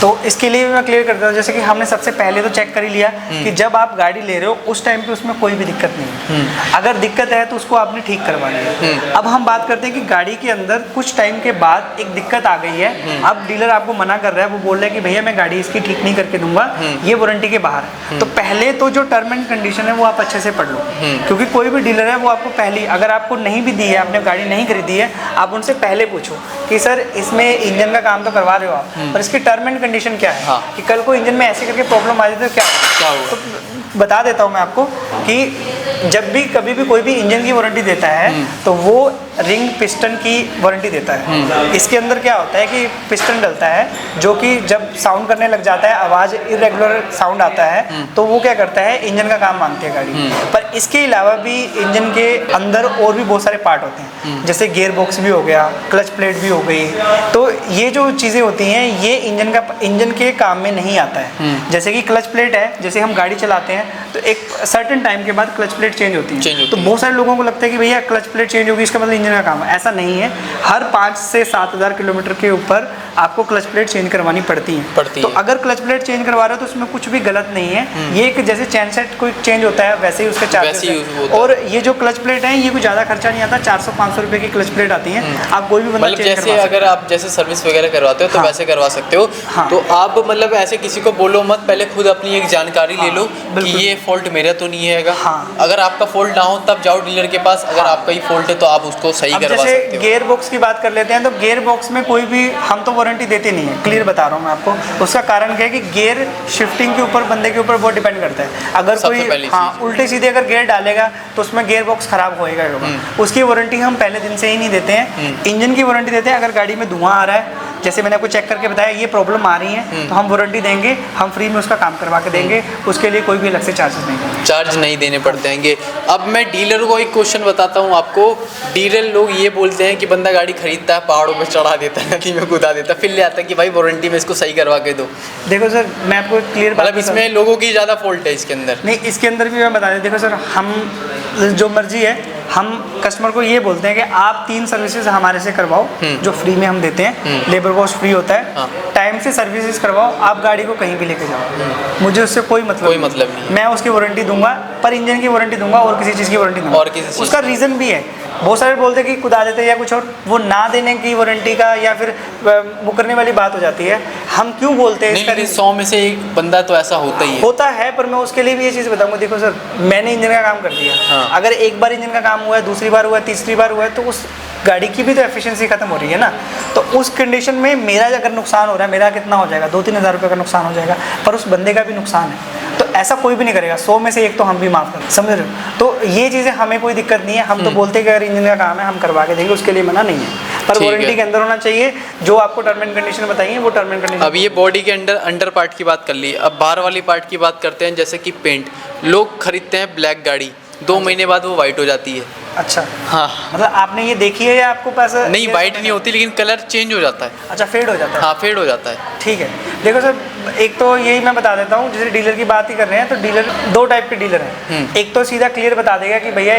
तो इसके लिए भी मैं क्लियर करता हूँ। जैसे कि हमने सबसे पहले तो चेक कर ही लिया कि जब आप गाड़ी ले रहे हो उस टाइम पे उसमें कोई भी दिक्कत नहीं है। अगर दिक्कत है तो उसको आपने ठीक करवानी है। अब हम बात करते हैं कि गाड़ी के अंदर कुछ टाइम के बाद एक दिक्कत आ गई है, अब डीलर आपको मना कर रहा है, वो बोल रहा है कि भैया मैं गाड़ी इसकी ठीक नहीं करके दूंगा, ये वारंटी के बाहर है। तो पहले तो जो टर्म एंड कंडीशन है वो आप अच्छे से पढ़ लो, क्योंकि कोई भी डीलर है वो आपको पहले, अगर आपको नहीं भी दी है, आपने गाड़ी नहीं खरीदी है, आप उनसे पहले पूछो कि सर इसमें इंजन का काम तो करवा रहे हो आप, पर इसकी टर्म एंड कंडीशन क्या है। कि कल को इंजन में ऐसे करके प्रॉब्लम आ जाए तो क्या होगा। तो बता देता हूँ मैं आपको कि जब भी कभी भी कोई भी इंजन की वारंटी देता है तो वो रिंग पिस्टन की वारंटी देता है। इसके अंदर क्या होता है कि पिस्टन डलता है जो कि जब साउंड करने लग जाता है, आवाज़ इरेगुलर साउंड आता है, तो वो क्या करता है, इंजन का काम मांगती है गाड़ी। पर इसके अलावा भी इंजन के अंदर और भी बहुत सारे पार्ट होते हैं, जैसे गियर बॉक्स भी हो गया, क्लच प्लेट भी हो गई। तो ये जो चीज़ें होती हैं ये इंजन के काम में नहीं आता है। जैसे कि क्लच प्लेट है, जैसे हम गाड़ी चलाते हैं तो एक सर्टेन टाइम के बाद क्लच प्लेट चेंज होती है। तो बहुत सारे लोगों को लगता है कि भैया क्लच प्लेट चेंज होगी इसका मतलब इंजन का काम है, ऐसा नहीं है। हर 5 से 7,000 किलोमीटर के ऊपर आपको क्लच प्लेट चेंज करवानी पड़ती है। तो अगर क्लच प्लेट चेंज करवा रहे हो तो उसमें कुछ भी गलत नहीं है। ये एक जैसे चैन सेट कोई चेंज होता है वैसे ही उसका चार्जेस है। और ये जो क्लच प्लेट है ये कोई ज़्यादा खर्चा नहीं आता, 400-500 रुपये की क्लच प्लेट आती है। आप कोई भी बंदा मतलब जैसे अगर आप जैसे सर्विस वगैरह करवाते हो तो वैसे करवा सकते हो। तो आप मतलब ऐसे किसी को बोलो मत, पहले खुद अपनी एक जानकारी ले लो कि ये फॉल्ट मेरा तो नहीं है। अगर आपका फॉल्ट ना हो तब जाओ डीलर के पास, अगर आपका ही फॉल्ट है तो आप उसको सही करवा सकते हो। गियर बॉक्स की बात कर लेते हैं तो गियर बॉक्स में कोई भी हम तो वारंटी देते नहीं है, क्लियर बता रहा हूँ मैं आपको। उसका कारण क्या है कि गियर शिफ्टिंग के ऊपर बंदे के ऊपर बहुत डिपेंड करता है। अगर कोई उल्टे सीधे अगर गियर डालेगा तो उसमें गियर बॉक्स खराब होएगा। उसकी वारंटी हम पहले दिन से ही नहीं देते हैं। इंजन की वारंटी देते हैं। अगर गाड़ी में धुआं आ रहा है, जैसे मैंने आपको चेक करके बताया ये प्रॉब्लम आ रही है, तो हम वारंटी देंगे, हम फ्री में उसका काम करवा के देंगे। उसके लिए कोई भी अलग से चार्ज नहीं देने पड़ते। अब मैं डीलर को एक क्वेश्चन बताता हूँ आपको। डीलर लोग ये बोलते हैं कि बंदा गाड़ी खरीदता है, पहाड़ों पे चढ़ा देता है, नदी में कूदा देता है, फिर ले आता है कि भाई वारंटी में इसको सही करवा के दो। देखो सर, मैं आपको क्लियर मतलब इसमें लोगों की ज़्यादा फॉल्ट है इसके अंदर। नहीं, इसके अंदर भी मैं बता दें। देखो सर, हम जो मर्जी है, हम कस्टमर को ये बोलते हैं कि आप 3 सर्विसेज हमारे से करवाओ जो फ्री में हम देते हैं। लेबर कॉस्ट फ्री होता है। टाइम से सर्विसेज करवाओ, आप गाड़ी को कहीं भी लेके जाओ, मुझे उससे कोई मतलब नहीं। मैं उसकी वारंटी दूंगा, पर इंजन की वारंटी दूंगा और किसी चीज़ की वारंटी दूंगा। और किसी उसका रीज़न भी है। बहुत सारे बोलते हैं कि कुदा देते हैं या कुछ और, वो ना देने की वारंटी का या फिर मुकरने वाली बात हो जाती है। हम क्यों बोलते हैं इसका? 100 में से एक बंदा तो ऐसा होता है। पर मैं उसके लिए भी ये चीज़ बताऊंगा। देखो सर, मैंने इंजन का काम कर दिया। अगर एक बार इंजन का काम हुआ है, दूसरी बार हुआ है, तीसरी बार हुआ है, तो उस गाड़ी की भी तो एफिशिएंसी खत्म हो रही है ना। तो उस कंडीशन में मेरा अगर नुकसान हो रहा है, मेरा कितना हो जाएगा? 2-3 हज़ार रुपये का नुकसान हो जाएगा, पर उस बंदे का भी नुकसान है। तो ऐसा कोई भी नहीं करेगा। 100 में से एक तो हम भी माफ़ करें, समझ रहे हो? तो ये चीज़ें हमें कोई दिक्कत नहीं है। हम तो बोलते हैं कि अगर इंजन का काम है हम करवा के देंगे, उसके लिए मना नहीं है, पर वारंटी के अंदर होना चाहिए। जो आपको टर्म एंड कंडीशन बताइए वो टर्म एंड कंडीशन। अब ये बॉडी के अंडर पार्ट की बात कर ली, अब बाहर वाली पार्ट की बात करते हैं। जैसे कि पेंट लोग खरीदते हैं ब्लैक गाड़ी, 2 महीने बाद वो वाइट हो जाती है। अच्छा, हाँ, मतलब आपने ये देखी है या आपको पास? नहीं, वाइट नहीं होती, लेकिन कलर चेंज हो जाता है। अच्छा, फेड हो जाता है। हाँ, फेड हो जाता है। ठीक है। देखो सर, एक तो यही मैं बता देता हूँ, जैसे डीलर की बात ही कर रहे हैं तो डीलर 2 टाइप के डीलर हैं। एक तो सीधा क्लियर बता देगा कि भैया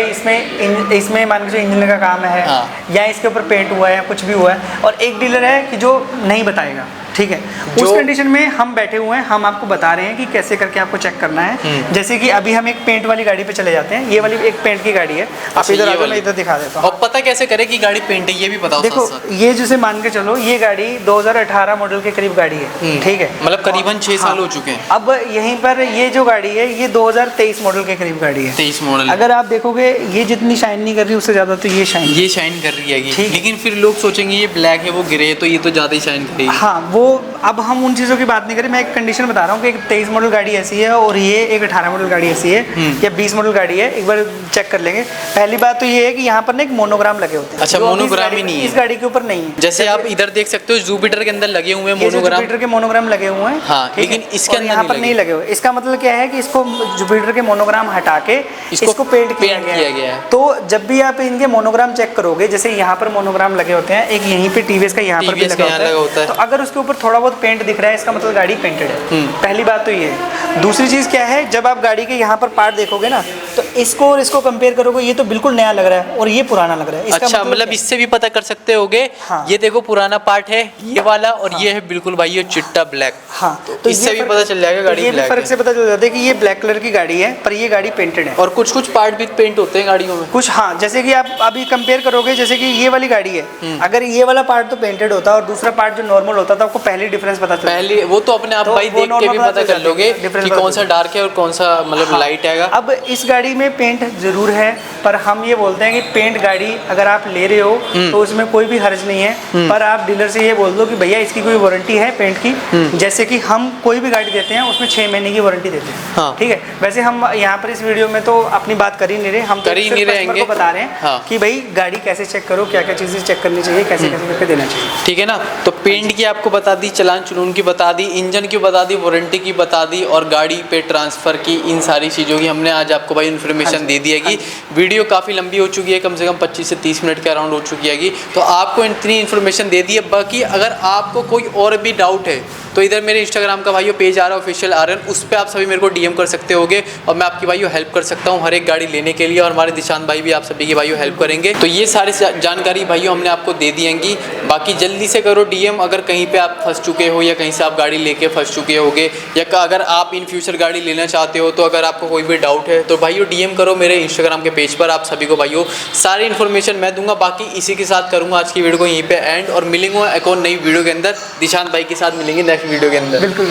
इसमें मान लीजिए इंजन का काम है, या इसके ऊपर पेंट हुआ है या कुछ भी हुआ है। और एक डीलर है कि जो नहीं बताएगा। ठीक है, उस कंडीशन में हम बैठे हुए हैं, हम आपको बता रहे हैं कि कैसे करके आपको चेक करना है। जैसे कि अभी हम एक पेंट वाली गाड़ी पे चले जाते हैं। ये वाली एक पेंट की गाड़ी है। आप इधर आ जाओ, मैं इधर दिखा देता हूँ। और पता कैसे करे कि गाड़ी पेंट है, ये भी बताओ। देखो, ये जैसे मान के चलो, ये गाड़ी 2018 मॉडल के करीब गाड़ी है। ठीक है, मतलब करीबन 6 साल हो चुके हैं। अब यहीं पर ये जो गाड़ी है ये 2023 मॉडल के करीब गाड़ी है। 23 मॉडल। अगर आप देखोगे ये जितनी शाइन नहीं कर रही उससे ज्यादा तो ये शाइन कर रही है। लेकिन फिर लोग सोचेंगे ये ब्लैक है, वो ग्रे है, तो ये तो ज्यादा ही शाइन करेगी। हाँ, वो अब हम उन चीज़ों की बात नहीं करें। मैं एक कंडीशन बता रहा हूँ कि एक 23 मॉडल गाड़ी ऐसी है और ये एक 18 मॉडल गाड़ी ऐसी है, या 20 मॉडल गाड़ी है। एक बार चेक कर लेंगे। पहली बात तो ये है कि यहाँ पर ना एक मोनोग्राम लगे होते हैं। अच्छा, मोनोग्राम ही नहीं है इस गाड़ी के ऊपर नहीं है। जैसे आप इधर देख सकते हो, जुपिटर के अंदर लगे हुए हैं मोनोग्राम। जुपिटर के मोनोग्राम लगे हुए हैं। हाँ, लेकिन इसके अंदर यहाँ पर नहीं लगे हुए। इसका मतलब क्या है कि इसको जुपिटर के मोनोग्राम हटा के इसको पेंट किया गया है। तो जब भी आप इनके मोनोग्राम चेक करोगे, जैसे यहाँ पर मोनोग्राम लगे होते हैं, एक यहीं पे टीवीएस का यहाँ पर भी लगा होता है। तो अगर उसके ऊपर थोड़ा बहुत पेंट दिख रहा है, इसका मतलब गाड़ी पेंटेड है। पहली बात तो ये है। दूसरी चीज़ क्या है, जब आप गाड़ी के यहाँ पर पार्ट देखोगे ना, तो इसको और इसको कंपेयर करोगे, ये तो बिल्कुल नया लग रहा है और ये पुराना लग रहा है। अच्छा, मतलब इससे भी पता कर सकते होगे। हाँ। ये देखो पुराना पार्ट है ये वाला, और ये है बिल्कुल भाई ये चिट्टा ब्लैक। हाँ, तो इससे भी पता चल जाएगा गाड़ी ब्लैक है। फर्क से पता चल जाता है कि ये ब्लैक कलर की गाड़ी है, पर ये गाड़ी पेंटेड है। और कुछ कुछ पार्ट भी पेंट होते हैं गाड़ियों में कुछ। हाँ, जैसे कि आप अभी कंपेयर करोगे, जैसे कि ये वाली गाड़ी है, अगर ये वाला पार्ट तो पेंटेड होता और दूसरा पार्ट जो नॉर्मल होता था, आपको पहले डिफरेंस पता चलता। पहले वो तो अपने आप भाई देख के भी पता कर लोगे कि कौन सा डार्क है और कौन सा मतलब लाइट है। अब इस गाड़ी में पेंट जरूर है, पर हम ये बोलते हैं कि पेंट गाड़ी अगर आप ले रहे हो तो उसमें कोई भी हर्ज नहीं है। पर आप डीलर से ये बोल दो कि भैया इसकी कोई वारंटी है पेंट की। जैसे कि हम कोई भी गाड़ी देते हैं उसमें 6 महीने की वारंटी देते हैं। हाँ। ठीक है, वैसे हम यहाँ पर इस वीडियो में तो अपनी बात कर ही नहीं रहे, हम कर ही नहीं रहेंगे, को बता रहे हैं। हाँ। कि भाई गाड़ी कैसे चेक करो, क्या क्या चीज़ें चेक करनी चाहिए, कैसे कैसे करके देना चाहिए। ठीक है ना। तो पेंट की आपको बता दी, चलान चुनून की बता दी, इंजन की बता दी, वारंटी की बता दी, और गाड़ी पे ट्रांसफ़र की, इन सारी चीज़ों की हमने आज आपको भाई इन्फॉर्मेशन दे दी है। कि वीडियो काफ़ी लंबी हो चुकी है, कम से कम 25 से 30 मिनट के अराउंड हो चुकी है। तो आपको इतनी इन्फॉर्मेशन दे दी है। बाकी अगर आपको कोई और भी डाउट है तो इधर मेरे इंस्टाग्राम का भाइयों पेज आ रहा है, ऑफिशियल आर्यन, उस पर आप सभी मेरे को डीएम कर सकते होगे और मैं आपकी भाइयों हेल्प कर सकता हूँ हर एक गाड़ी लेने के लिए, और हमारे दिशांत भाई भी आप सभी की भाइयों हेल्प करेंगे। तो ये सारी जानकारी भाइयों हमने आपको दे दिएंगी। बाकी जल्दी से करो डीएम अगर कहीं पे आप फंस चुके हो या कहीं से आप गाड़ी लेके फंस चुके होगे, या अगर आप इन फ्यूचर गाड़ी लेना चाहते हो, तो अगर आपको कोई भी डाउट है तो भाइयों डीएम करो मेरे इंस्टाग्राम के पेज पर। आप सभी को भाइयों सारी इन्फॉर्मेशन मैं दूंगा। बाकी इसी के साथ करूंगा आज की वीडियो को यहीं पे एंड, और मिलेंगे एक और नई वीडियो के अंदर। दिशांत भाई के साथ मिलेंगे नेक्स्ट वीडियो के अंदर। बिल्कुल।